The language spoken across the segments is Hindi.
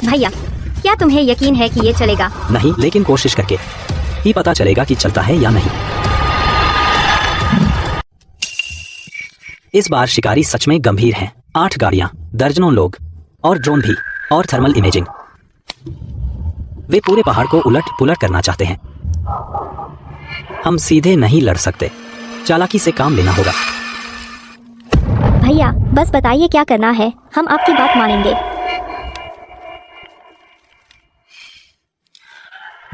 भैया, क्या तुम्हें यकीन है कि ये चलेगा? नहीं, लेकिन कोशिश करके ही पता चलेगा कि चलता है या नहीं। इस बार शिकारी सच में गंभीर हैं। 8 गाड़ियां, दर्जनों लोग और ड्रोन भी और थर्मल इमेजिंग। वे पूरे पहाड़ को उलट पुलट करना चाहते हैं। हम सीधे नहीं लड़ सकते, चालाकी से काम लेना होगा। भैया, बस बताइए क्या करना है, हम आपकी बात मानेंगे।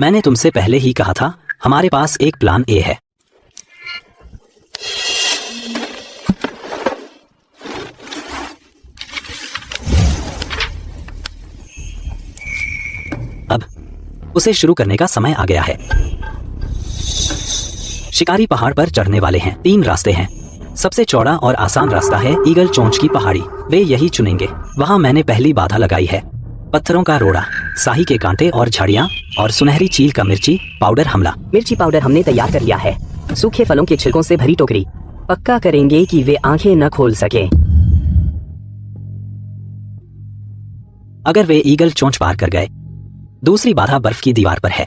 मैंने तुमसे पहले ही कहा था, हमारे पास एक प्लान ए है। अब उसे शुरू करने का समय आ गया है। शिकारी पहाड़ पर चढ़ने वाले हैं। 3 रास्ते हैं। सबसे चौड़ा और आसान रास्ता है ईगल चोंच की पहाड़ी। वे यही चुनेंगे। वहां मैंने पहली बाधा लगाई है। पत्थरों का रोड़ा, साही के कांटे और झाड़ियां और सुनहरी चील का मिर्ची पाउडर हमला। मिर्ची पाउडर हमने तैयार कर लिया है। सूखे फलों के छिलकों से भरी टोकरी। पक्का करेंगे कि वे आंखें न खोल सके। अगर वे ईगल चोंच पार कर गए। दूसरी बाधा बर्फ की दीवार पर है।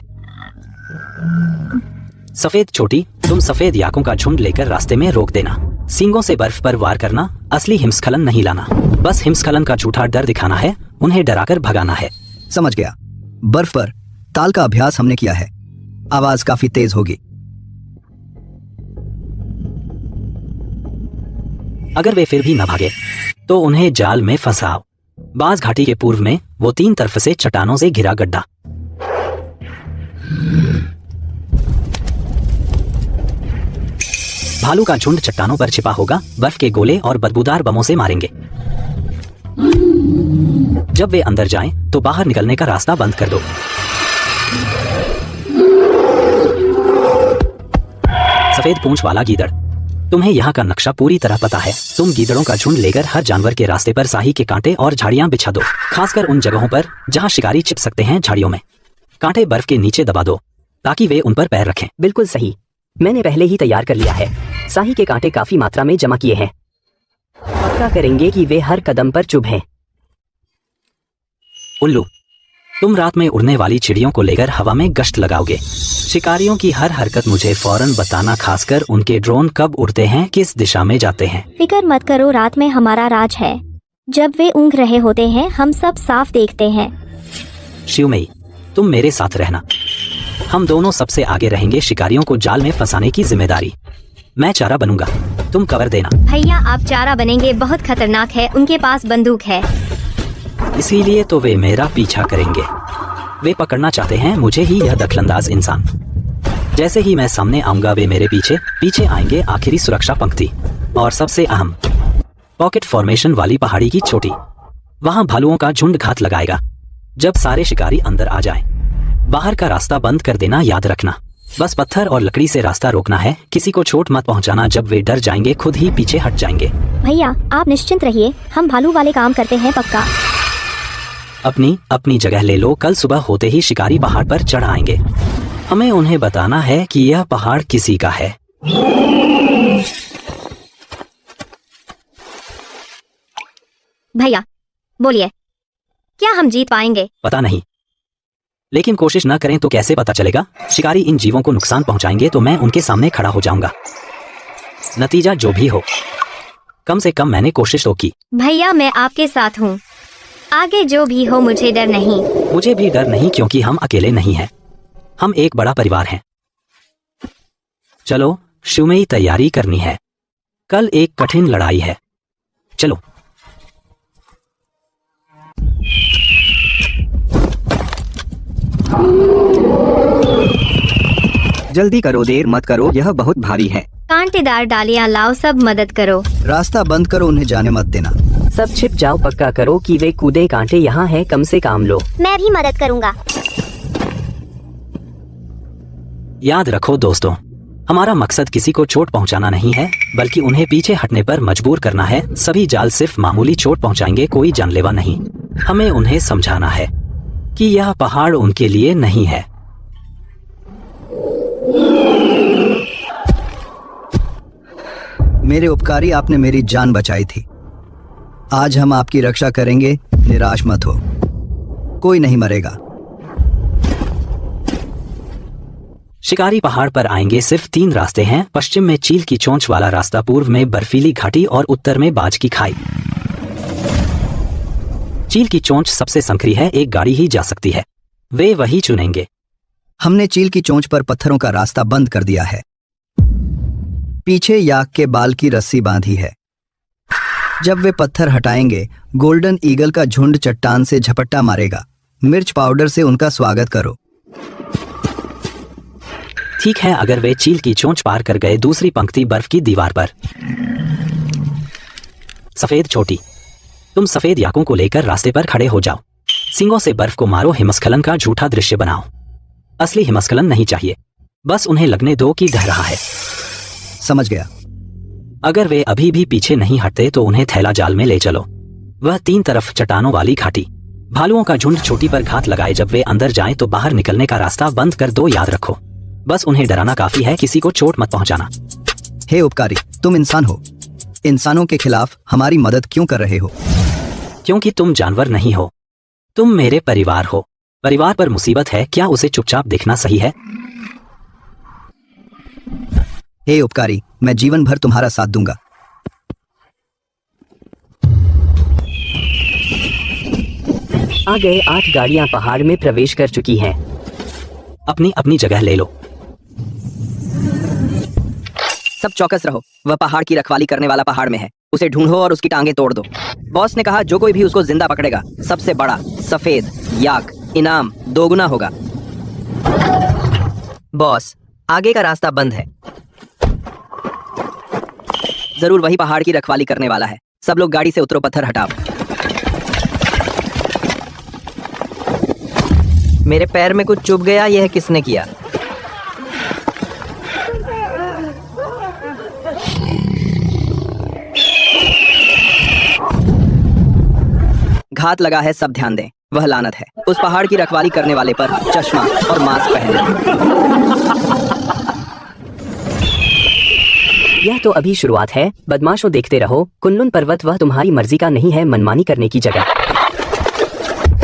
सफेद चोटी, तुम सफेद याकों का झुंड लेकर रास्ते में रोक देना। सींगों से बर्फ पर वार करना, असली हिमस्खलन नहीं लाना। बस हिमस्खलन का झूठा डर दिखाना है, उन्हें डराकर भगाना है। समझ गया। बर्फ पर ताल का अभ्यास हमने किया है। आवाज काफी तेज होगी। अगर वे फिर भी न भागे तो उन्हें जाल में फंसाओ। बाज घाटी के पूर्व में वो 3 तरफ से चट्टानों से घिरा गड्ढा। भालू का झुंड चट्टानों पर छिपा होगा। बर्फ के गोले और बदबूदार बमों से मारेंगे। जब वे अंदर जाएं, तो बाहर निकलने का रास्ता बंद कर दो। सफेद पूंछ वाला गीदड़, तुम्हें यहाँ का नक्शा पूरी तरह पता है। तुम गीदड़ों का झुंड लेकर हर जानवर के रास्ते पर साही के कांटे और झाड़ियां बिछा दो, खासकर उन जगहों पर जहां शिकारी छिप सकते हैं। झाड़ियों में कांटे बर्फ के नीचे दबा दो ताकि वे उन पर पैर रखें। बिल्कुल सही, मैंने पहले ही तैयार कर लिया है। साही के कांटे काफी मात्रा में जमा किए हैं। पक्का करेंगे कि वे हर कदम पर चुभें। उल्लू, तुम रात में उड़ने वाली चिड़ियों को लेकर हवा में गश्त लगाओगे। शिकारियों की हर हरकत मुझे फौरन बताना, खासकर उनके ड्रोन कब उड़ते हैं, किस दिशा में जाते हैं। फिक्र मत करो, रात में हमारा राज है। जब वे ऊँघ रहे होते हैं हम सब साफ देखते हैं। शिवमयी, तुम मेरे साथ रहना। हम दोनों सबसे आगे रहेंगे। शिकारियों को जाल में फंसाने की जिम्मेदारी मैं चारा बनूंगा, तुम कवर देना। भैया, आप चारा बनेंगे? बहुत खतरनाक है, उनके पास बंदूक है। इसीलिए तो वे मेरा पीछा करेंगे। वे पकड़ना चाहते हैं मुझे ही, यह दखलंदाज इंसान। जैसे ही मैं सामने आऊंगा वे मेरे पीछे पीछे आएंगे। आखिरी सुरक्षा पंक्ति और सबसे अहम, पॉकेट फॉर्मेशन वाली पहाड़ी की चोटी। वहां भालुओं का झुंड घात लगाएगा। जब सारे शिकारी अंदर आ जाएं, बाहर का रास्ता बंद कर देना। याद रखना, बस पत्थर और लकड़ी से रास्ता रोकना है। किसी को चोट मत पहुंचाना। जब वे डर जाएंगे खुद ही पीछे हट जाएंगे। भैया, आप निश्चिंत रहिए, हम भालू वाले काम करते हैं पक्का। अपनी अपनी जगह ले लो। कल सुबह होते ही शिकारी पहाड़ पर चढ़ आएंगे। हमें उन्हें बताना है कि यह पहाड़ किसी का है। भैया बोलिए, क्या हम जीत पाएंगे? पता नहीं, लेकिन कोशिश न करें तो कैसे पता चलेगा। शिकारी इन जीवों को नुकसान पहुंचाएंगे तो मैं उनके सामने खड़ा हो जाऊंगा। नतीजा जो भी हो, कम से कम मैंने कोशिश तो की। भैया, मैं आपके साथ हूँ। आगे जो भी हो मुझे डर नहीं। मुझे भी डर नहीं, क्योंकि हम अकेले नहीं हैं। हम एक बड़ा परिवार हैं। चलो, शिवमयी, तैयारी करनी है। कल एक कठिन लड़ाई है। चलो। जल्दी करो, देर मत करो, यह बहुत भारी है। कांटेदार डालियां लाओ, सब मदद करो। रास्ता बंद करो, उन्हें जाने मत देना। सब छिप जाओ, पक्का करो कि वे कूदे। कांटे यहाँ हैं, कम से काम लो। मैं भी मदद करूँगा। याद रखो दोस्तों, हमारा मकसद किसी को चोट पहुंचाना नहीं है, बल्कि उन्हें पीछे हटने पर मजबूर करना है। सभी जाल सिर्फ मामूली चोट पहुंचाएंगे, कोई जानलेवा नहीं। हमें उन्हें समझाना है कि यह पहाड़ उनके लिए नहीं है। मेरे उपकारी, आपने मेरी जान बचाई थी। आज हम आपकी रक्षा करेंगे, निराश मत हो। कोई नहीं मरेगा। शिकारी पहाड़ पर आएंगे। सिर्फ 3 रास्ते हैं। पश्चिम में चील की चोंच वाला रास्ता, पूर्व में बर्फीली घाटी और उत्तर में बाज की खाई। चील की चोंच सबसे संकरी है, एक गाड़ी ही जा सकती है। वे वही चुनेंगे। हमने चील की चोंच पर पत्थरों का रास्ता बंद कर दिया है। पीछे याक के बाल की रस्सी बांधी है। जब वे पत्थर हटाएंगे, गोल्डन ईगल का झुंड चट्टान से झपट्टा मारेगा। मिर्च पाउडर से उनका स्वागत करो। ठीक है, अगर वे चील की चोंच पार कर गए, दूसरी पंक्ति बर्फ की दीवार पर। सफेद चोटी। तुम सफेद याकों को लेकर रास्ते पर खड़े हो जाओ। सींगों से बर्फ को मारो। हिमस्खलन का झूठा दृश्य बनाओ। असली हिमस्खलन नहीं चाहिए, बस उन्हें लगने दो कि ढह रहा है। समझ गया। अगर वे अभी भी पीछे नहीं हटते तो उन्हें थैला जाल में ले चलो। वह 3 तरफ चट्टानों वाली घाटी। भालुओं का झुंड चोटी पर घात लगाए। जब वे अंदर जाएं तो बाहर निकलने का रास्ता बंद कर दो। याद रखो, बस उन्हें डराना काफी है, किसी को चोट मत पहुंचाना। हे उपकारी, तुम इंसान हो। इंसानों के खिलाफ हमारी मदद क्यों कर रहे हो? क्योंकि तुम जानवर नहीं हो, तुम मेरे परिवार हो। परिवार पर मुसीबत है, क्या उसे चुपचाप देखना सही है? हे उपकारी, मैं जीवन भर तुम्हारा साथ दूंगा। आ गए। 8 गाड़ियां पहाड़ में प्रवेश कर चुकी हैं। अपनी अपनी जगह ले लो। सब चौकस रहो। वह पहाड़ की रखवाली करने वाला पहाड़ में है। उसे ढूंढो और उसकी टांगें तोड़ दो। बॉस ने कहा जो कोई भी उसको जिंदा पकड़ेगा, सबसे बड़ा सफेद याक इनाम 2 गुना होगा। बॉस, आगे का रास्ता बंद है। जरूर वही पहाड़ की रखवाली करने वाला है। सब लोग गाड़ी से उतरो, पत्थर हटाओ। मेरे पैर में कुछ चुभ गया। यह किसने किया? घात लगा है, सब ध्यान दें। वह लानत है। उस पहाड़ की रखवाली करने वाले पर चश्मा और मास्क पहने। यह तो अभी शुरुआत है। बदमाशों, देखते रहो। कुनलुन पर्वत वह तुम्हारी मर्जी का नहीं है, मनमानी करने की जगह।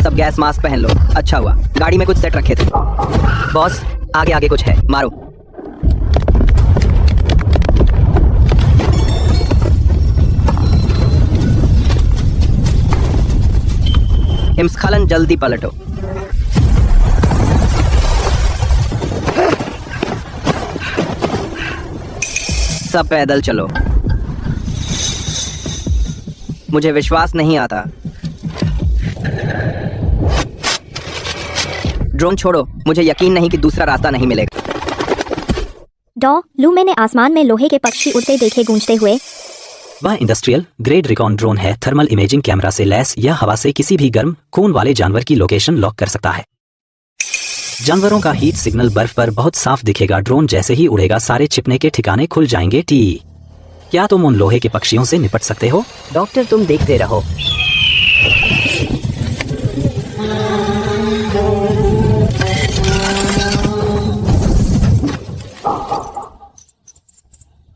सब गैस मास्क पहन लो। अच्छा हुआ गाड़ी में कुछ सेट रखे थे। बॉस, आगे आगे कुछ है, मारो। हिमस्खलन, जल्दी पलटो। सब पैदल चलो। मुझे विश्वास नहीं आता। ड्रोन छोड़ो। मुझे यकीन नहीं कि दूसरा रास्ता नहीं मिलेगा। लू, मैंने आसमान में लोहे के पक्षी उड़ते देखे गूंजते हुए। वह इंडस्ट्रियल ग्रेड रिकॉन ड्रोन है, थर्मल इमेजिंग कैमरा से लैस। यह हवा से किसी भी गर्म खून वाले जानवर की लोकेशन लॉक कर सकता है। जानवरों का हीट सिग्नल बर्फ पर बहुत साफ दिखेगा। ड्रोन जैसे ही उड़ेगा, सारे छिपने के ठिकाने खुल जाएंगे। क्या तुम उन लोहे के पक्षियों से निपट सकते हो? डॉक्टर, तुम देखते रहो।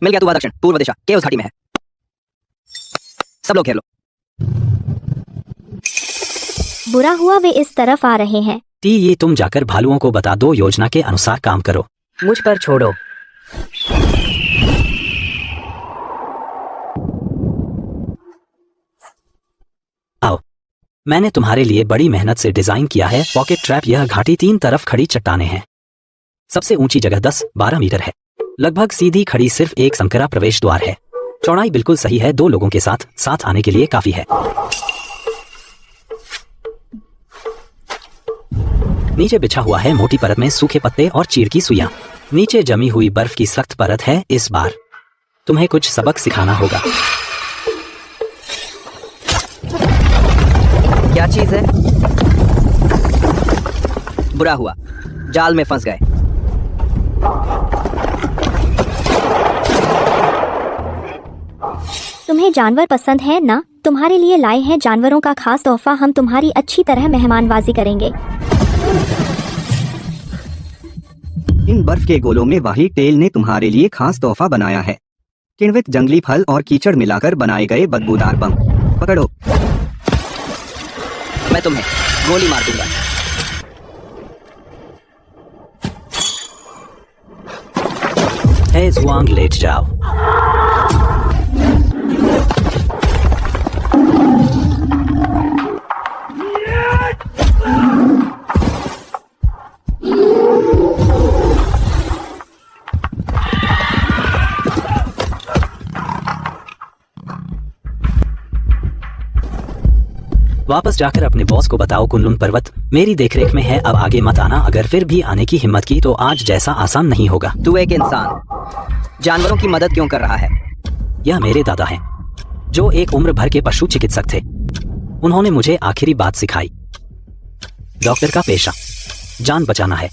मिल गया। तू दक्षिण पूर्व दिशा के उस घाटी में है। सब लोग घेर लो। बुरा हुआ वे इस तरफ आ रहे हैं। ये तुम जाकर भालुओं को बता दो, योजना के अनुसार काम करो। मुझ पर छोड़ो। आओ, मैंने तुम्हारे लिए बड़ी मेहनत से डिजाइन किया है पॉकेट ट्रैप। यह घाटी 3 तरफ खड़ी चट्टानें हैं। सबसे ऊंची जगह 10-12 मीटर है। लगभग सीधी खड़ी, सिर्फ एक संकरा प्रवेश द्वार है। चौड़ाई बिल्कुल सही है, 2 लोगों के साथ आने के लिए काफी है। नीचे बिछा हुआ है मोटी परत में सूखे पत्ते और चीड़ की सुइयां। नीचे जमी हुई बर्फ की सख्त परत है। इस बार तुम्हें कुछ सबक सिखाना होगा। क्या चीज है? बुरा हुआ, जाल में फंस गए। तुम्हें जानवर पसंद है ना? तुम्हारे लिए लाए हैं जानवरों का खास तोहफा। हम तुम्हारी अच्छी तरह मेहमानबाजी करेंगे। इन बर्फ के गोलों में वाही टेल ने तुम्हारे लिए खास तोहफा बनाया है। किण्वित जंगली फल और कीचड़ मिलाकर बनाए गए बदबूदार बम। पकड़ो। मैं तुम्हें गोली मार दूंगा। हे जुआंग, लेट जाओ। वापस जाकर अपने बॉस को बताओ कुनलुन पर्वत मेरी देखरेख में है, अब आगे मत आना। अगर फिर भी आने की हिम्मत की तो आज जैसा आसान नहीं होगा। तू एक इंसान जानवरों की मदद क्यों कर रहा है? यह मेरे दादा हैं, जो एक उम्र भर के पशु चिकित्सक थे। उन्होंने मुझे आखिरी बात सिखाई। डॉक्टर का पेशा जान बचाना है,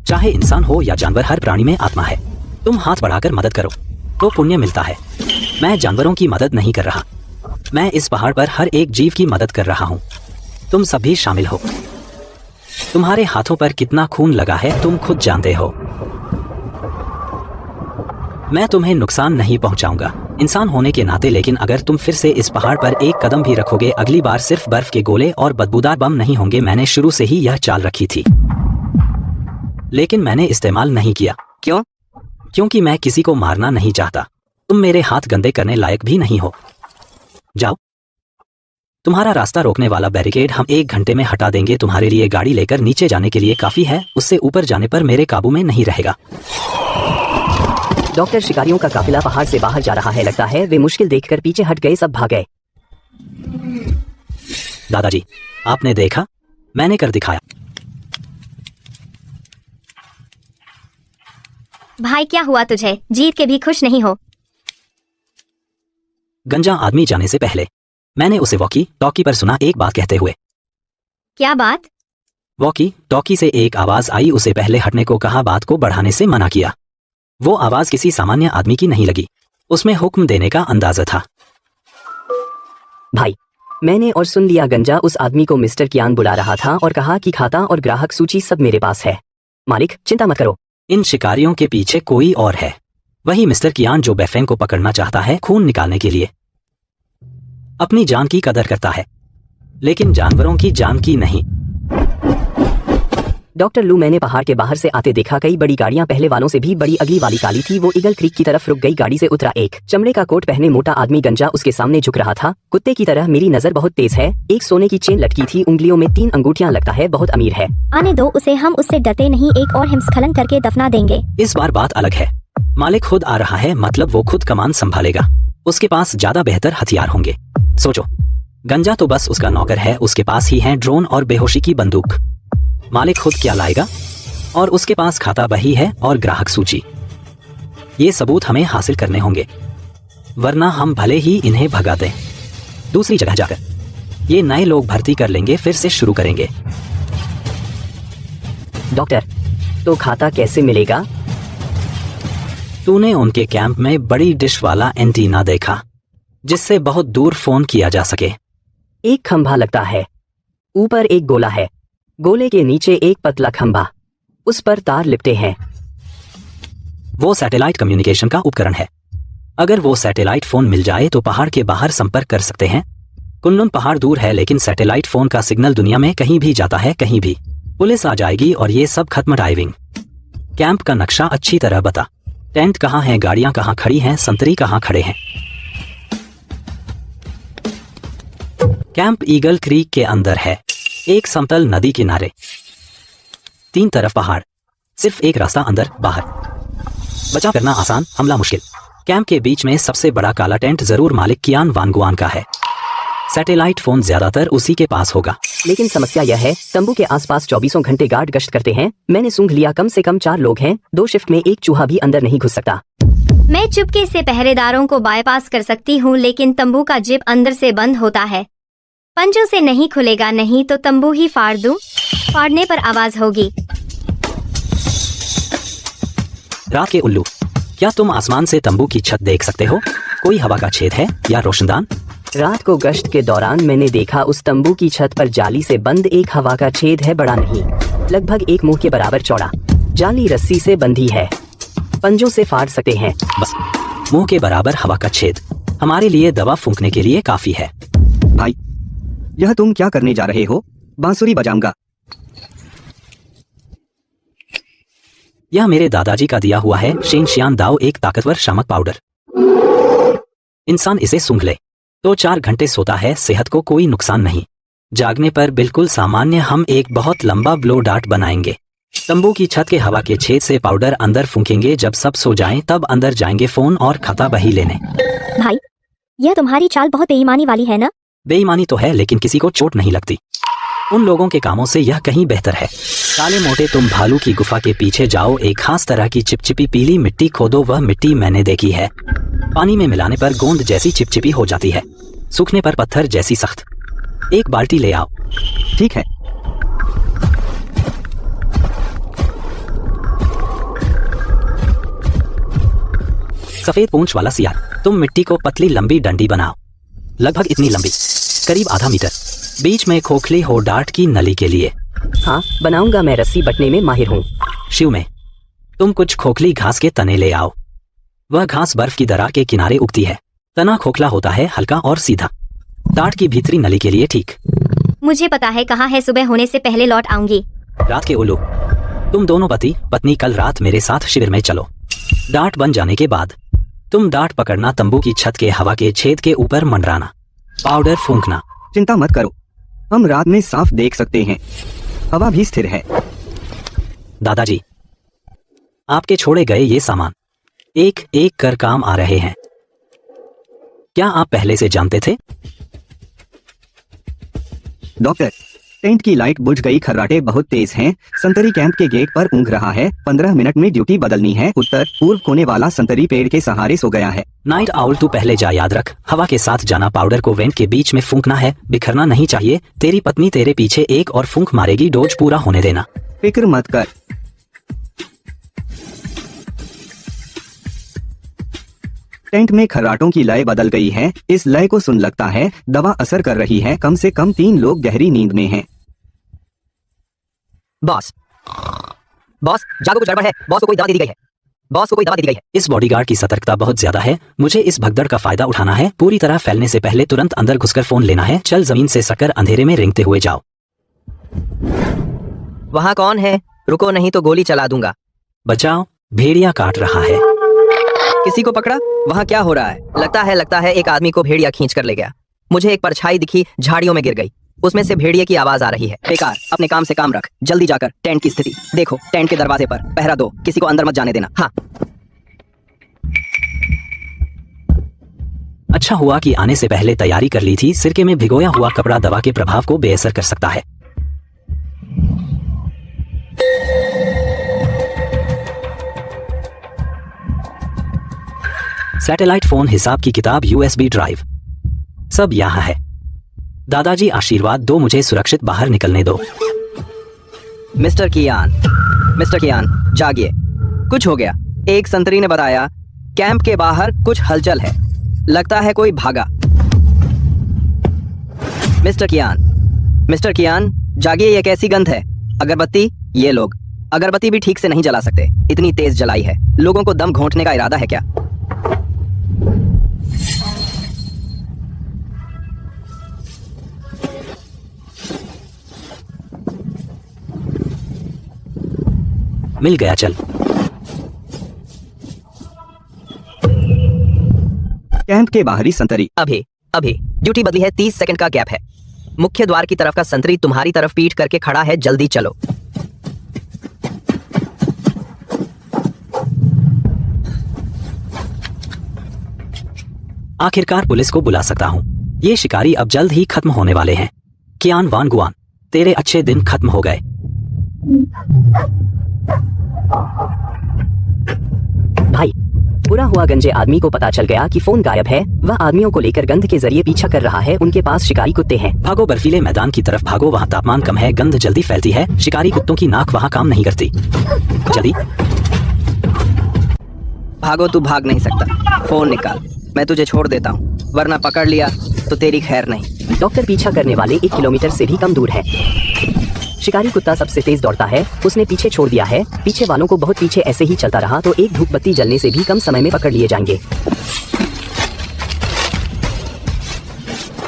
चाहे इंसान हो या जानवर, हर प्राणी में आत्मा है। तुम हाथ बढ़ाकर मदद करो तो पुण्य मिलता है। मैं जानवरों की मदद नहीं कर रहा, मैं इस पहाड़ पर हर एक जीव की मदद कर रहा हूँ। तुम सब भी शामिल हो। तुम्हारे हाथों पर कितना खून लगा है तुम खुद जानते हो। मैं तुम्हें नुकसान नहीं पहुंचाऊंगा इंसान होने के नाते, लेकिन अगर तुम फिर से इस पहाड़ पर एक कदम भी रखोगे, अगली बार सिर्फ बर्फ के गोले और बदबूदार बम नहीं होंगे। मैंने शुरू से ही यह चाल रखी थी, लेकिन मैंने इस्तेमाल नहीं किया। क्यों? क्योंकि मैं किसी को मारना नहीं चाहता। तुम मेरे हाथ गंदे करने लायक भी नहीं हो। जाओ, तुम्हारा रास्ता रोकने वाला बैरिकेड हम 1 घंटे में हटा देंगे। तुम्हारे लिए गाड़ी लेकर नीचे जाने के लिए काफी है, उससे ऊपर जाने पर मेरे काबू में नहीं रहेगा। डॉक्टर, शिकारियों का काफिला पहाड़ से बाहर जा रहा है। लगता है वे मुश्किल देखकर पीछे हट गए, सब भाग गए। दादाजी, आपने देखा, मैंने कर दिखाया। भाई क्या हुआ तुझे? जीत के भी खुश नहीं हो? गंजा आदमी जाने से पहले मैंने उसे वॉकी टॉकी पर सुना एक बात कहते हुए। क्या बात? वॉकी टॉकी से एक आवाज आई, उसे पहले हटने को कहा, बात को बढ़ाने से मना किया। वो आवाज किसी सामान्य आदमी की नहीं लगी, उसमें हुक्म देने का अंदाजा था। भाई, मैंने और सुन लिया। गंजा उस आदमी को मिस्टर कियान बुला रहा था और कहा कि खाता और ग्राहक सूची सब मेरे पास है। मालिक, चिंता मत करो। इन शिकारियों के पीछे कोई और है, वही मिस्टर कियान जो बेफेंग को पकड़ना चाहता है खून निकालने के लिए। अपनी जान की कदर करता है, लेकिन जानवरों की जान की नहीं। डॉक्टर लू, मैंने पहाड़ के बाहर से आते देखा कई बड़ी गाड़ियां, पहले वालों से भी बड़ी। अगली वाली काली थी। वो ईगल क्रीक की तरफ रुक गई। गाड़ी से उतरा एक चमड़े का कोट पहने मोटा आदमी। गंजा उसके सामने झुक रहा था, कुत्ते की तरह। मेरी नजर बहुत तेज है। एक सोने की चेन लटकी थी, उंगलियों में 3 अंगूठियां। लगता है बहुत अमीर है। आने दो उसे, हम उससे डरते नहीं। एक और हिमस्खलन करके दफना देंगे। इस बार बात अलग है, मालिक खुद आ रहा है, मतलब वो खुद कमान संभालेगा। उसके पास ज्यादा बेहतर हथियार होंगे। सोचो, गंजा तो बस उसका नौकर है, उसके पास ही है ड्रोन और बेहोशी की बंदूक। मालिक खुद क्या लाएगा? और उसके पास खाता बही है और ग्राहक सूची। ये सबूत हमें हासिल करने होंगे, वरना हम भले ही इन्हें भगा दें। दूसरी जगह जाकर ये नए लोग भर्ती कर लेंगे, फिर से शुरू करेंगे। डॉक्टर, तो खाता कैसे मिलेगा? तूने उनके कैंप में बड़ी डिश वाला एंटीना देखा, जिससे बहुत दूर फोन किया जा सके। एक खंभा लगता है, ऊपर एक गोला है, गोले के नीचे एक पतला खंभा, उस पर तार लिपटे हैं। वो सैटेलाइट कम्युनिकेशन का उपकरण है। अगर वो सैटेलाइट फोन मिल जाए तो पहाड़ के बाहर संपर्क कर सकते हैं। कुनलुन पहाड़ दूर है, लेकिन सैटेलाइट फोन का सिग्नल दुनिया में कहीं भी जाता है, कहीं भी। पुलिस आ जाएगी और ये सब खत्म। डाइविंग कैंप का नक्शा अच्छी तरह बता। टेंट कहाँ है, गाड़ियां कहाँ खड़ी हैं, संतरी कहाँ खड़े हैं। कैंप ईगल क्रीक के अंदर है, एक समतल नदी किनारे, 3 तरफ पहाड़, सिर्फ एक रास्ता अंदर बाहर। बचाव करना आसान, हमला मुश्किल। कैंप के बीच में सबसे बड़ा काला टेंट जरूर मालिक कियान वांगुआन का है। सैटेलाइट फोन ज्यादातर उसी के पास होगा। लेकिन समस्या यह है, तंबू के आसपास 24 घंटे गार्ड गश्त करते हैं। मैंने सूंघ लिया, कम से कम 4 लोग हैं। 2 शिफ्ट में एक चूहा भी अंदर नहीं घुस सकता। मैं चुपके से पहरेदारों को बाईपास कर सकती हूँ, लेकिन तंबू का जिप अंदर से बंद होता है। पंजों से नहीं खुलेगा, नहीं तो तंबू ही फाड़ दूं। फाड़ने पर आवाज होगी। रात के उल्लू, क्या तुम आसमान से तंबू की छत देख सकते हो? कोई हवा का छेद है या रोशनदान? रात को गश्त के दौरान मैंने देखा उस तंबू की छत पर जाली से बंद एक हवा का छेद है, बड़ा नहीं, लगभग एक मुंह के बराबर चौड़ा। जाली रस्सी से बंधी है, पंजों से फाड़ सकते हैं। बस मुंह के बराबर हवा का छेद हमारे लिए दवा फूंकने के लिए काफी है। भाई, यह तुम क्या करने जा रहे हो? बांसुरी बजाऊंगा। यह मेरे दादाजी का दिया हुआ है शेनशियान दाओ, एक ताकतवर शामक पाउडर। इंसान इसे सूंघ ले तो 4 घंटे सोता है, सेहत को कोई नुकसान नहीं। जागने पर बिल्कुल सामान्य हम एक बहुत लंबा ब्लो डार्ट बनाएंगे। तंबू की छत के हवा के छेद से पाउडर अंदर फूंकेंगे। जब सब सो जाएं तब अंदर जाएंगे फोन और खाता बही लेने। भाई, यह तुम्हारी चाल बहुत बेईमानी वाली है ना? बेईमानी तो है, लेकिन किसी को चोट नहीं लगती। उन लोगों के कामों से यह कहीं बेहतर है। काले मोटे, तुम भालू की गुफा के पीछे जाओ, एक खास तरह की चिपचिपी पीली मिट्टी खोदो। वह मिट्टी मैंने देखी है, पानी में मिलाने पर गोंद जैसी चिपचिपी हो जाती है, सूखने पर पत्थर जैसी सख्त। एक बाल्टी ले आओ। ठीक है। सफेद पूंछ वाला सियार, तुम मिट्टी को पतली लंबी डंडी बनाओ, लगभग इतनी लंबी, करीब आधा मीटर। बीच में खोखली हो डार्ट की नली के लिए। हाँ बनाऊंगा, मैं रस्सी बटने में माहिर हूँ। शिव में, तुम कुछ खोखली घास के तने ले आओ। वह घास बर्फ की दरार के किनारे उगती है, तना खोखला होता है, हल्का और सीधा। डार्ट की भीतरी नली के लिए ठीक। मुझे पता है कहाँ है, सुबह होने से पहले लौट आऊंगी। रात के उल्लू, तुम दोनों पति पत्नी कल रात मेरे साथ शिविर में चलो। डार्ट बन जाने के बाद तुम डार्ट पकड़ना, तंबू की छत के हवा के छेद के ऊपर मंडराना, पाउडर फूंकना। चिंता मत करो, हम रात में साफ देख सकते हैं, हवा भी स्थिर है। दादाजी, आपके छोड़े गए ये सामान एक एक कर काम आ रहे हैं। क्या आप पहले से जानते थे? डॉक्टर, टेंट की लाइट बुझ गई, खर्राटे बहुत तेज हैं। संतरी कैंप के गेट पर ऊँघ रहा है। 15 मिनट में ड्यूटी बदलनी है। उत्तर पूर्व कोने वाला संतरी पेड़ के सहारे सो गया है। नाइट आउल, तू पहले जा, याद रख, हवा के साथ जाना, पाउडर को वेंट के बीच में फूंकना है, बिखरना नहीं चाहिए। तेरी पत्नी तेरे पीछे एक और फूंक मारेगी, डोज पूरा होने देना। फिक्र मत कर। टेंट में खर्राटों की लय बदल गई है। इस लय को सुन लगता है दवा असर कर रही है। कम से कम 3 लोग गहरी नींद में हैं। बॉस, बॉस जागो, कुछ गड़बड़ है। बॉस को कोई दवा दे दी गई है। बॉस को कोई दवा दे दी गई है। इस बॉडीगार्ड की सतर्कता बहुत ज्यादा है। मुझे इस भगदड़ का फायदा उठाना है। पूरी तरह फैलने से पहले तुरंत अंदर घुसकर फोन लेना है। चल, जमीन से सकर अंधेरे में रेंगते हुए जाओ। वहाँ कौन है? रुको नहीं तो गोली चला दूंगा। बचाओ, भेड़िया काट रहा है। किसी को पकड़ा? वहाँ क्या हो रहा है? लगता है एक आदमी को भेड़िया खींच कर ले गया। मुझे एक परछाई दिखी, झाड़ियों में गिर गई। उसमें से भेड़िए की आवाज आ रही है। बेकार, अपने काम से काम रख। जल्दी जाकर टेंट की स्थिति देखो। टेंट के दरवाजे पर पहरा दो, किसी को अंदर मत जाने देना। हाँ। अच्छा हुआ कि आने से पहले तैयारी कर ली थी। सिरके में भिगोया हुआ कपड़ा दवा के प्रभाव को बेअसर कर सकता है। सैटेलाइट फोन, हिसाब की किताब, USB ड्राइव, सब यहाँ है। दादाजी आशीर्वाद दो, मुझे सुरक्षित बाहर निकलने दो। मिस्टर कियान जागिए, कुछ हो गया। एक संतरी ने बताया कैंप के बाहर कुछ हलचल है, लगता है कोई भागा। मिस्टर कियान जागिए, ये कैसी गंध है? अगरबत्ती? ये लोग अगरबत्ती भी ठीक से नहीं जला सकते, इतनी तेज जलाई है। लोगों को दम घोंटने का इरादा है क्या? मिल गया, चल। कैंप के बाहरी संतरी। अभी ड्यूटी बदली है, 30 सेकंड का गैप है। मुख्य द्वार की तरफ का संतरी तुम्हारी तरफ पीठ करके खड़ा है, जल्दी चलो। आखिरकार पुलिस को बुला सकता हूँ। ये शिकारी अब जल्द ही खत्म होने वाले हैं। कियान वान गुआन, तेरे अच्छे दिन खत्म हो गए। भाई, बुरा हुआ गंजे आदमी को पता चल गया कि फोन गायब है। वह आदमियों को लेकर गंध के जरिए पीछा कर रहा है। उनके पास शिकारी कुत्ते हैं। भागो, बर्फीले मैदान की तरफ भागो, वहाँ तापमान कम है, गंध जल्दी फैलती है। शिकारी कुत्तों की नाक वहाँ काम नहीं करती। जल्दी भागो, तू भाग नहीं सकता। फोन निकाल, मैं तुझे छोड़ देता हूँ, वरना पकड़ लिया तो तेरी खैर नहीं। डॉक्टर पीछा करने वाले 1 किलोमीटर से भी कम दूर है। शिकारी कुत्ता सबसे तेज दौड़ता है, उसने पीछे छोड़ दिया है। पीछे वालों को बहुत पीछे ऐसे ही चलता रहा तो एक धूप बत्ती जलने से भी कम समय में पकड़ लिए जाएंगे।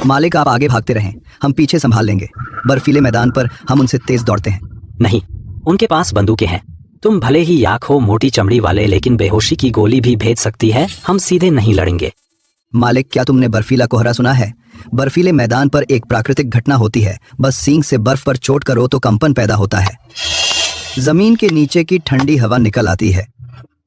मालिक, आप आगे भागते रहें, हम पीछे संभाल लेंगे। बर्फीले मैदान पर हम उनसे तेज दौड़ते हैं। नहीं, उनके पास बंदूकें हैं। तुम भले ही याक हो मोटी चमड़ी वाले, लेकिन बेहोशी की गोली भी भेज सकती है। हम सीधे नहीं लड़ेंगे। मालिक, क्या तुमने बर्फीला कोहरा सुना है? बर्फीले मैदान पर एक प्राकृतिक घटना होती है। बस सींग से बर्फ पर चोट करो तो कंपन पैदा होता है। जमीन के नीचे की ठंडी हवा निकल आती है।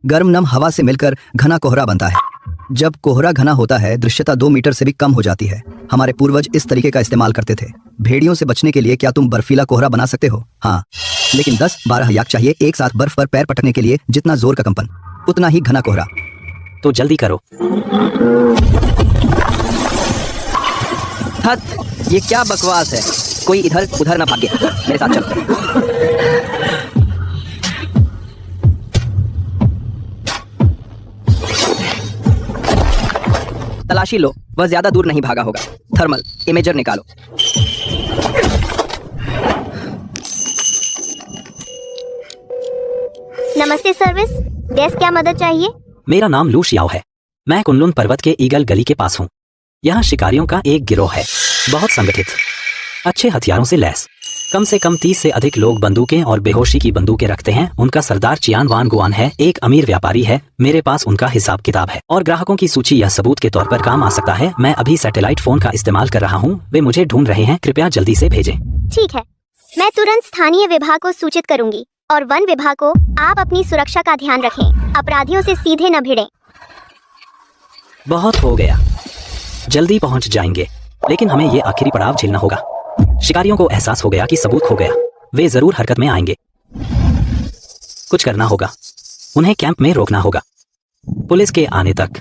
गर्म नम हवा से मिलकर घना कोहरा बनता है। जब कोहरा घना होता है, दृश्यता 2 मीटर से भी कम हो जाती है। हमारे पूर्वज इस तरीके का इस्तेमाल करते थे। भेड़ियों से बचने के लिए क्या तुम बर्फीला कोहरा बना सकते हो? हाँ, लेकिन 10-12 याक चाहिए एक साथ बर्फ पर पैर पटकने के लिए। जितना जोर का कंपन, उतना ही घना कोहरा। तो जल्दी करो। हद, ये क्या बकवास है? कोई इधर उधर ना भागे, मेरे साथ चलो। तलाशी लो, वह ज्यादा दूर नहीं भागा होगा। थर्मल इमेजर निकालो। नमस्ते सर्विस डेस्क, क्या मदद चाहिए? मेरा नाम लू शियाओ है। मैं कुनलुन पर्वत के ईगल गली के पास हूँ। यहाँ शिकारियों का एक गिरोह है, बहुत संगठित, अच्छे हथियारों से लैस। कम से कम 30 से अधिक लोग बंदूकें और बेहोशी की बंदूकें रखते हैं। उनका सरदार चियान वान गुआन है, एक अमीर व्यापारी है। मेरे पास उनका हिसाब किताब है और ग्राहकों की सूची या सबूत के तौर पर काम आ सकता है। मैं अभी सैटेलाइट फोन का इस्तेमाल कर रहा हूँ। वे मुझे ढूंढ रहे हैं, कृपया जल्दी से भेजें। ठीक है, मैं तुरंत स्थानीय विभाग को सूचित करूंगी और वन विभाग को। आप अपनी सुरक्षा का ध्यान रखें, अपराधियों से सीधे न भिड़ें। बहुत हो गया, जल्दी पहुंच जाएंगे, लेकिन हमें ये आखिरी पड़ाव झेलना होगा। शिकारियों को एहसास हो गया कि सबूत खो गया। वे जरूर हरकत में आएंगे। कुछ करना होगा, उन्हें कैंप में रोकना होगा, पुलिस के आने तक।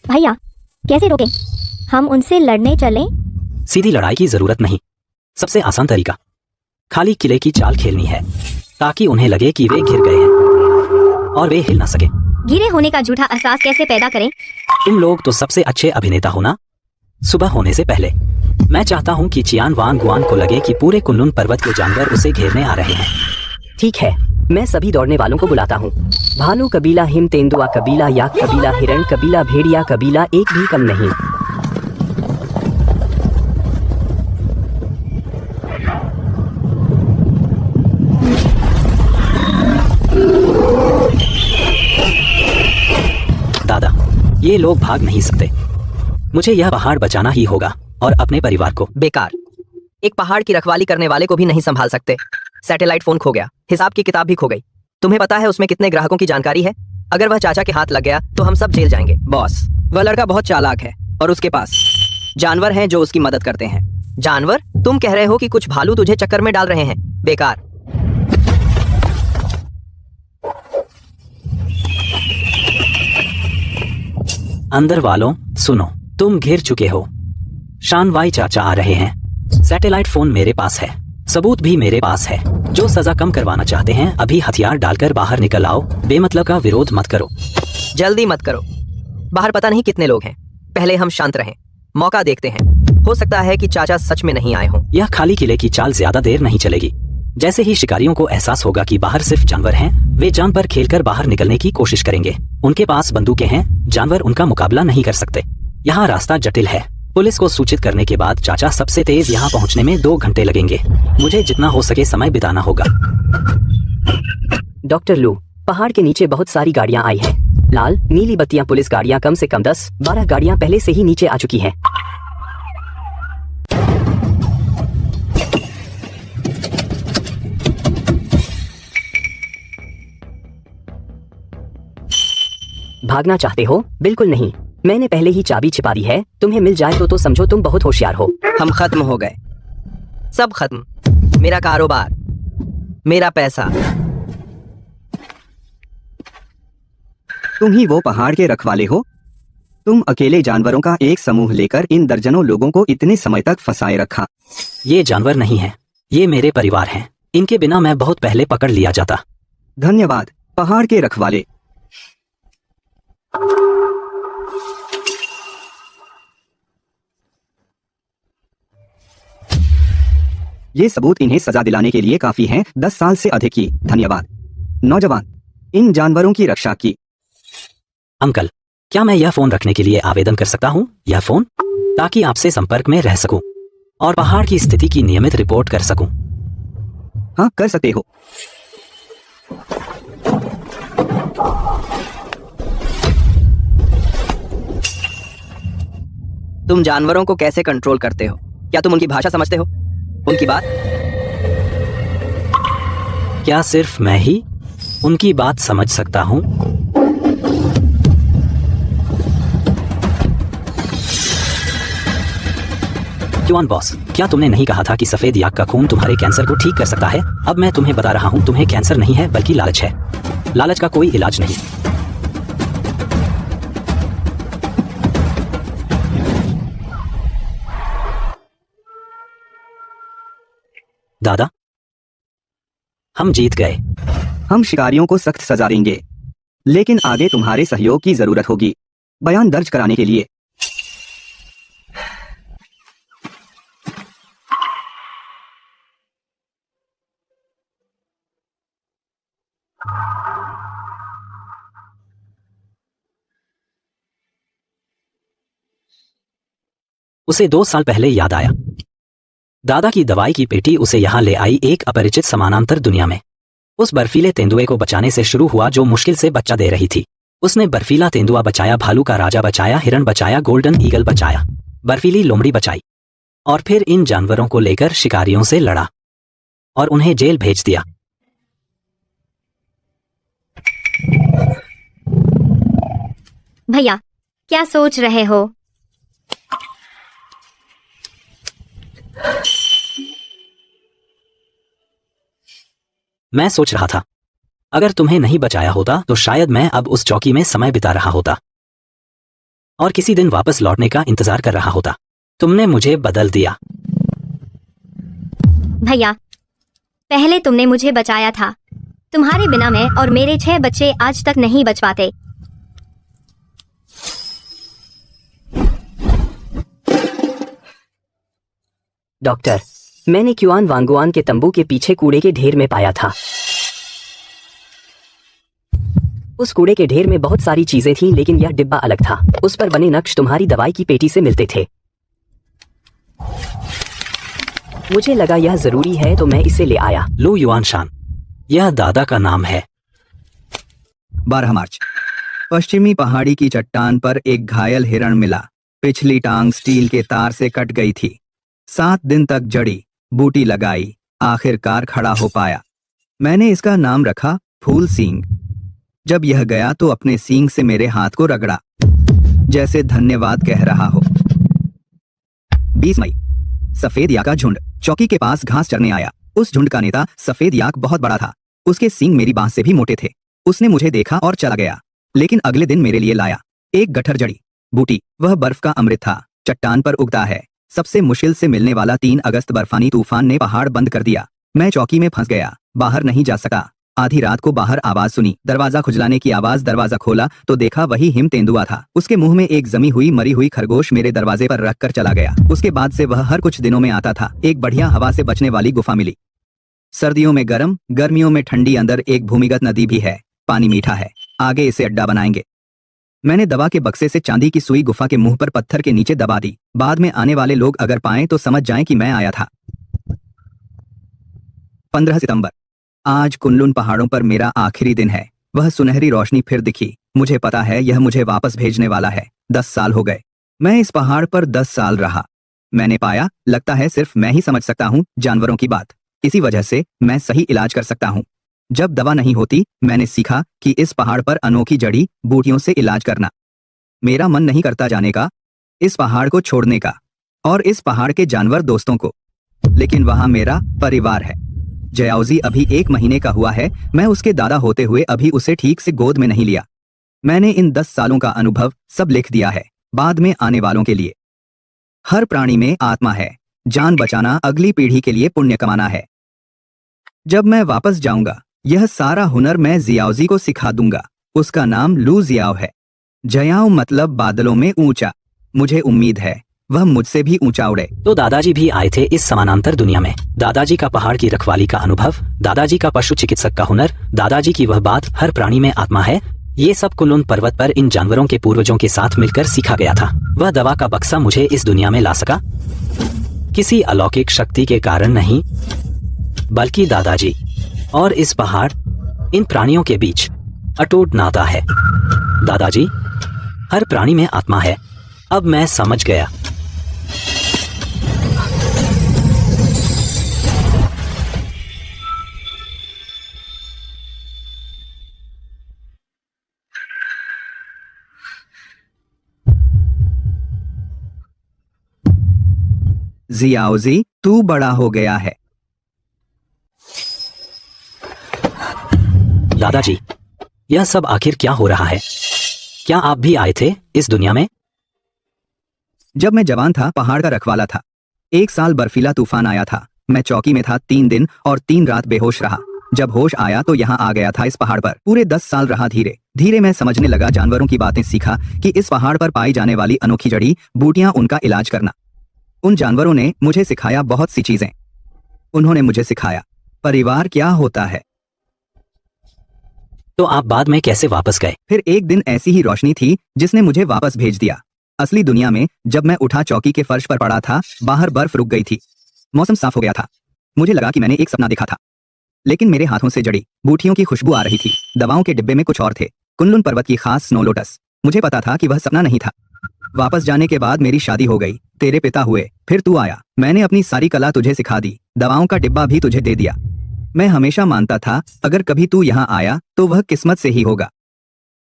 भैया, कैसे रोकें? हम उनसे लड़ने चलें? सीधी लड़ाई की जरूरत नहीं। सबसे आसान तरीका खाली किले की चाल खेलनी है, ताकि उन्हें लगे कि वे घिर गए हैं और वे हिल ना सके। गिरे होने का झूठा एहसास कैसे पैदा करें? तुम लोग तो सबसे अच्छे अभिनेता हो ना। सुबह होने से पहले मैं चाहता हूँ कि चियान वान गुआन को लगे कि पूरे कुनलुन पर्वत के जानवर उसे घेरने आ रहे हैं। ठीक है, मैं सभी दौड़ने वालों को बुलाता हूँ। भालू कबीला, हिम तेंदुआ कबीला, याक कबीला, हिरण कबीला, भेड़िया कबीला, एक भी कम नहीं। दादा, ये लोग भाग नहीं सकते। मुझे यह पहाड़ बचाना ही होगा और अपने परिवार को। बेकार, एक पहाड़ की रखवाली करने वाले को भी नहीं संभाल सकते। सैटेलाइट फोन खो गया, हिसाब की किताब भी खो गई। तुम्हें पता है उसमें कितने ग्राहकों की जानकारी है? अगर वह चाचा के हाथ लग गया तो हम सब जेल जाएंगे। बॉस, वह लड़का बहुत चालाक है और उसके पास जानवर हैं जो उसकी मदद करते हैं। जानवर? तुम कह रहे हो कि कुछ भालू तुझे चक्कर में डाल रहे हैं? बेकार। अंदर वालों सुनो, तुम घिर चुके हो। शानवाई चाचा आ रहे हैं। सैटेलाइट फोन मेरे पास है, सबूत भी मेरे पास है। जो सजा कम करवाना चाहते हैं अभी हथियार डालकर बाहर निकल आओ। बेमतलब का विरोध मत करो। जल्दी मत करो, बाहर पता नहीं कितने लोग हैं। पहले हम शांत रहें, मौका देखते हैं। हो सकता है कि चाचा सच में नहीं आए हों। यह खाली किले की चाल ज्यादा देर नहीं चलेगी। जैसे ही शिकारियों को एहसास होगा कि बाहर सिर्फ जानवर हैं, वे जान पर खेलकर बाहर निकलने की कोशिश करेंगे। उनके पास बंदूकें हैं, जानवर उनका मुकाबला नहीं कर सकते। यहाँ रास्ता जटिल है। पुलिस को सूचित करने के बाद चाचा सबसे तेज यहाँ पहुँचने में 2 घंटे लगेंगे। मुझे जितना हो सके समय बिताना होगा। डॉक्टर लू, पहाड़ के नीचे बहुत सारी गाड़ियाँ आई हैं। लाल नीली बत्तियाँ, पुलिस गाड़ियाँ, कम से कम 10-12 गाड़ियाँ पहले से ही नीचे आ चुकी हैं। भागना चाहते हो? बिल्कुल नहीं, मैंने पहले ही चाबी छिपा दी है। तुम्हें मिल जाए तो समझो तुम बहुत होशियार हो। हम खत्म हो गए, सब खत्म। मेरा कारोबार, मेरा पैसा। तुम ही वो पहाड़ के रखवाले हो? तुम अकेले जानवरों का एक समूह लेकर इन दर्जनों लोगों को इतने समय तक फंसाए रखा। ये जानवर नहीं है, ये मेरे परिवार हैं। इनके बिना मैं बहुत पहले पकड़ लिया जाता। धन्यवाद पहाड़ के रखवाले। ये सबूत इन्हें सजा दिलाने के लिए काफी हैं। 10 साल से अधिक की। धन्यवाद नौजवान, इन जानवरों की रक्षा की। अंकल, क्या मैं यह फोन रखने के लिए आवेदन कर सकता हूँ? यह फोन, ताकि आपसे संपर्क में रह सकूं। और पहाड़ की स्थिति की नियमित रिपोर्ट कर सकूं। हाँ, कर सकते हो। तुम जानवरों को कैसे कंट्रोल करते हो? क्या तुम उनकी भाषा समझते हो? उनकी बात? क्या सिर्फ मैं ही उनकी बात समझ सकता हूं? युवान बॉस, क्या तुमने नहीं कहा था कि सफेद याक का खून तुम्हारे कैंसर को ठीक कर सकता है? अब मैं तुम्हें बता रहा हूं, तुम्हें कैंसर नहीं है बल्कि लालच है। लालच का कोई इलाज नहीं। दादा, हम जीत गए। हम शिकारियों को सख्त सजा देंगे, लेकिन आगे तुम्हारे सहयोग की जरूरत होगी बयान दर्ज कराने के लिए। उसे 2 साल पहले याद आया। दादा की दवाई की पेटी उसे यहां ले आई, एक अपरिचित समानांतर दुनिया में। उस बर्फीले तेंदुए को बचाने से शुरू हुआ जो मुश्किल से बच्चा दे रही थी। उसने बर्फीला तेंदुआ बचाया, भालू का राजा बचाया, हिरण बचाया, गोल्डन ईगल बचाया, बर्फीली लोमड़ी बचाई, और फिर इन जानवरों को लेकर शिकारियों से लड़ा और उन्हें जेल भेज दिया। भैया, क्या सोच रहे हो? मैं सोच रहा था, अगर तुम्हें नहीं बचाया होता तो शायद मैं अब उस चौकी में समय बिता रहा होता और किसी दिन वापस लौटने का इंतजार कर रहा होता। तुमने मुझे बदल दिया। भैया, पहले तुमने मुझे बचाया था। तुम्हारे बिना मैं और मेरे 6 बच्चे आज तक नहीं बच पाते। डॉक्टर, मैंने क्युआन वांगुआन के तंबू के पीछे कूड़े के ढेर में पाया था। उस कूड़े के ढेर में बहुत सारी चीजें थीं, लेकिन यह डिब्बा अलग था। उस पर बने नक्श तुम्हारी दवाई की पेटी से मिलते थे। मुझे लगा यह जरूरी है तो मैं इसे ले आया। लू युआन शान, यह दादा का नाम है। 12 मार्च, पश्चिमी पहाड़ी की चट्टान पर एक घायल हिरण मिला। पिछली टांग स्टील के तार से कट गई थी। 7 दिन तक जड़ी बूटी लगाई, आखिरकार खड़ा हो पाया। मैंने इसका नाम रखा फूल सींग। जब यह गया तो अपने सींग से मेरे हाथ को रगड़ा, जैसे धन्यवाद कह रहा हो। 20 मई, सफेद याक का झुंड चौकी के पास घास चरने आया। उस झुंड का नेता सफेद याक बहुत बड़ा था। उसके सींग मेरी बांस से भी मोटे थे। उसने मुझे देखा और चला गया, लेकिन अगले दिन मेरे लिए लाया एक गठर जड़ी बूटी। वह बर्फ का अमृत था, चट्टान पर उगता है। सबसे मुश्किल से मिलने वाला 3 अगस्त बर्फानी तूफान ने पहाड़ बंद कर दिया। मैं चौकी में फंस गया, बाहर नहीं जा सका। आधी रात को बाहर आवाज सुनी, दरवाजा खुजलाने की आवाज। दरवाजा खोला तो देखा वही हिम तेंदुआ था। उसके मुंह में एक जमी हुई मरी हुई खरगोश मेरे दरवाजे पर रखकर चला गया। उसके बाद से वह हर कुछ दिनों में आता था। एक बढ़िया हवा से बचने वाली गुफा मिली। सर्दियों में गर्म, गर्मियों में ठंडी। अंदर एक भूमिगत नदी भी है, पानी मीठा है। आगे इसे अड्डा बनाएंगे। मैंने दवा के बक्से से चांदी की सुई गुफा के मुंह पर पत्थर के नीचे दबा दी। बाद में आने वाले लोग अगर पाएं तो समझ जाएं कि मैं आया था। 15 सितंबर, आज कुनलुन पहाड़ों पर मेरा आखिरी दिन है। वह सुनहरी रोशनी फिर दिखी। मुझे पता है यह मुझे वापस भेजने वाला है। 10 साल हो गए। मैं इस पहाड़ पर 10 साल रहा। मैंने पाया, लगता है सिर्फ मैं ही समझ सकता हूँ जानवरों की बात। इसी वजह से मैं सही इलाज कर सकता हूँ। जब दवा नहीं होती, मैंने सीखा कि इस पहाड़ पर अनोखी जड़ी बूटियों से इलाज करना। मेरा मन नहीं करता जाने का, इस पहाड़ को छोड़ने का और इस पहाड़ के जानवर दोस्तों को, लेकिन वहां मेरा परिवार है। जयाउजी अभी 1 महीने का हुआ है। मैं उसके दादा होते हुए अभी उसे ठीक से गोद में नहीं लिया। मैंने इन 10 सालों का अनुभव सब लिख दिया है, बाद में आने वालों के लिए। हर प्राणी में आत्मा है। जान बचाना अगली पीढ़ी के लिए पुण्य कमाना है। जब मैं वापस जाऊंगा, यह सारा हुनर मैं जियाओजी को सिखा दूंगा। उसका नाम लू जियाओ है। जयाओ मतलब बादलों में ऊंचा। मुझे उम्मीद है वह मुझसे भी ऊंचा उड़े। तो दादाजी भी आए थे इस समानांतर दुनिया में। दादाजी का पहाड़ की रखवाली का अनुभव, दादाजी का पशु चिकित्सक का हुनर, दादाजी की वह बात हर प्राणी में आत्मा है। ये सब कुनलुन पर्वत पर इन जानवरों के पूर्वजों के साथ मिलकर सीखा गया था। वह दवा का बक्सा मुझे इस दुनिया में ला सका। किसी अलौकिक शक्ति के कारण नहीं, बल्कि दादाजी और इस पहाड़, इन प्राणियों के बीच अटूट नाता है। दादाजी, हर प्राणी में आत्मा है। अब मैं समझ गया। जियाओजी, तू बड़ा हो गया है। दादाजी, यह सब आखिर क्या हो रहा है? क्या आप भी आए थे इस दुनिया में? जब मैं जवान था, पहाड़ का रखवाला था। एक साल बर्फीला तूफान आया था। मैं चौकी में था 3 दिन और 3 रात बेहोश रहा। जब होश आया तो यहाँ आ गया था इस पहाड़ पर। पूरे 10 साल रहा। धीरे धीरे मैं समझने लगा, जानवरों की बातें सीखा कि इस पहाड़ पर पाई जाने वाली अनोखी जड़ी बूटियां उनका इलाज करना। उन जानवरों ने मुझे सिखाया बहुत सी चीजें। उन्होंने मुझे सिखाया परिवार क्या होता है। तो आप बाद में कैसे वापस गए? फिर एक दिन ऐसी ही रोशनी थी जिसने मुझे वापस भेज दिया। असली दुनिया में जब मैं उठा, चौकी के फर्श पर पड़ा था। बाहर बर्फ रुक गई थी। मौसम साफ हो गया था। मुझे लगा कि मैंने एक सपना देखा था, लेकिन मेरे हाथों से जड़ी बूटियों की खुशबू आ रही थी। दवाओं के डिब्बे में कुछ और थे। कुनलुन पर्वत की खास स्नो लोटस। मुझे पता था कि वह सपना नहीं था। वापस जाने के बाद मेरी शादी हो गई। तेरे पिता हुए। फिर तू आया। मैंने अपनी सारी कला तुझे सिखा दी। दवाओं का डिब्बा भी तुझे दे दिया। मैं हमेशा मानता था अगर कभी तू यहाँ आया तो वह किस्मत से ही होगा।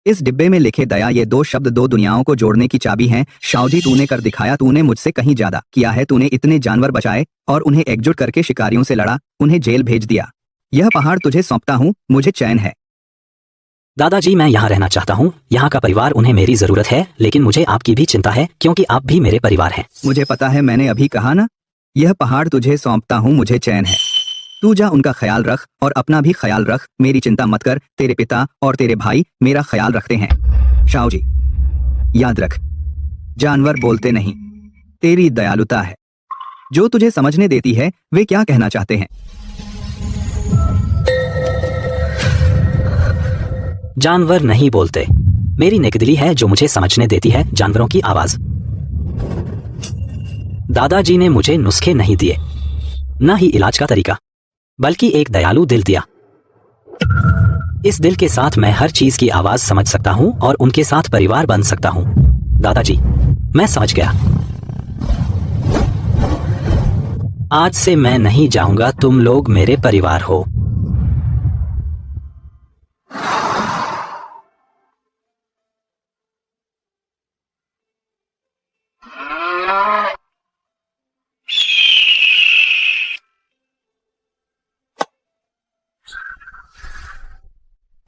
इस डिब्बे में लिखे दया, ये 2 शब्द 2 दुनियाओं को जोड़ने की चाबी हैं। शाओजी, तूने कर दिखाया। तूने मुझसे कहीं ज्यादा किया है। तूने इतने जानवर बचाए और उन्हें एकजुट करके शिकारियों से लड़ा, उन्हें जेल भेज दिया। यह पहाड़ तुझे सौंपता हूँ। मुझे चैन है। दादाजी, मैं यहाँ रहना चाहता हूँ। यहाँ का परिवार, उन्हें मेरी जरूरत है, लेकिन मुझे आपकी भी चिंता है क्योंकि आप भी मेरे परिवार हैं। मुझे पता है, मैंने अभी कहा ना, यह पहाड़ तुझे सौंपता हूँ। मुझे चैन है। तू जा, उनका ख्याल रख और अपना भी ख्याल रख। मेरी चिंता मत कर। तेरे पिता और तेरे भाई मेरा ख्याल रखते हैं। शाओजी, याद रख, जानवर बोलते नहीं, तेरी दयालुता है जो तुझे समझने देती है वे क्या कहना चाहते हैं। जानवर नहीं बोलते, मेरी नेकदिली है जो मुझे समझने देती है जानवरों की आवाज। दादाजी ने मुझे नुस्खे नहीं दिए, न ही इलाज का तरीका, बल्कि एक दयालु दिल दिया। इस दिल के साथ मैं हर चीज की आवाज समझ सकता हूं और उनके साथ परिवार बन सकता हूं। दादाजी, मैं समझ गया। आज से मैं नहीं जाऊंगा। तुम लोग मेरे परिवार हो।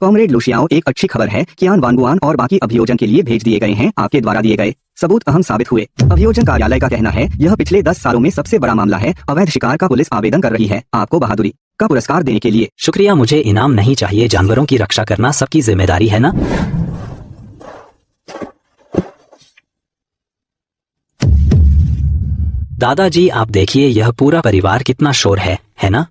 कॉमरेड लुशियाओ, एक अच्छी खबर है। कियान वांगुआन और बाकी अभियोजन के लिए भेज दिए गए हैं। आपके द्वारा दिए गए सबूत अहम साबित हुए। अभियोजन कार्यालय का कहना है यह पिछले 10 सालों में सबसे बड़ा मामला है। अवैध शिकार का पुलिस आवेदन कर रही है आपको बहादुरी का पुरस्कार देने के लिए। शुक्रिया, मुझे इनाम नहीं चाहिए। जानवरों की रक्षा करना सबकी जिम्मेदारी है ना। दादाजी, आप देखिए यह पूरा परिवार कितना शोर है ना।